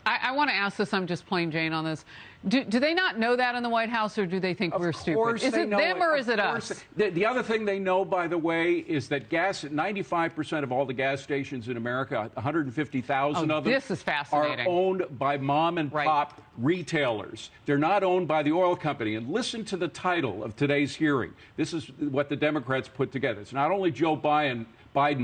I want to ask this. I'm just plain Jane on this. Do they not know that in the White House, or do they think we're stupid? Is it them or is it us? The other thing they know, by the way, is that 95% of all the gas stations in America, 150,000 of them, this is fascinating, are owned by mom and pop retailers. They're not owned by the oil company. And listen to the title of today's hearing. This is what the Democrats put together. It's not only Joe Biden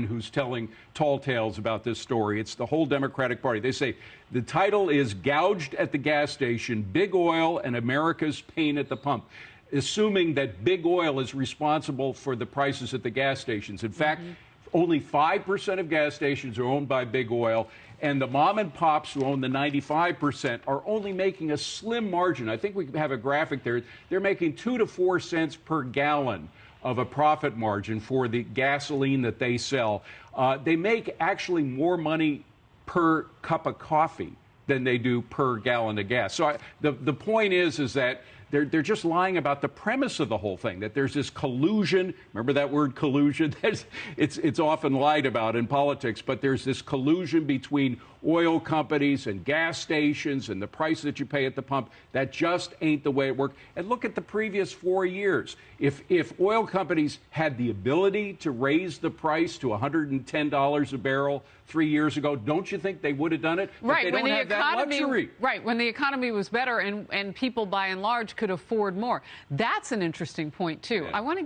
who's telling tall tales about this story. It's the whole Democratic Party. They say the title is Gouged at the Gas Station, Big Oil and America's Pain at the Pump, assuming that Big Oil is responsible for the prices at the gas stations. In fact, only 5% of gas stations are owned by Big Oil, and the mom and pops who own the 95% are only making a slim margin. I think we have a graphic there. They're making 2 to 4 cents per gallon of a profit margin for the gasoline that they sell. They make actually more money per cup of coffee than they do per gallon of gas. So the point is that they're just lying about the premise of the whole thing, that there's this collusion. Remember that word collusion? It's often lied about in politics, but there's this collusion between oil companies and gas stations and the price that you pay at the pump. That just ain't the way it worked. And look at the previous 4 years. If oil companies had the ability to raise the price to $110 a barrel 3 years ago, don't you think they would have done it? Right. But they don't have that luxury. Right. When the economy was better and people by and large could afford more. That's an interesting point, too. Yeah. I want to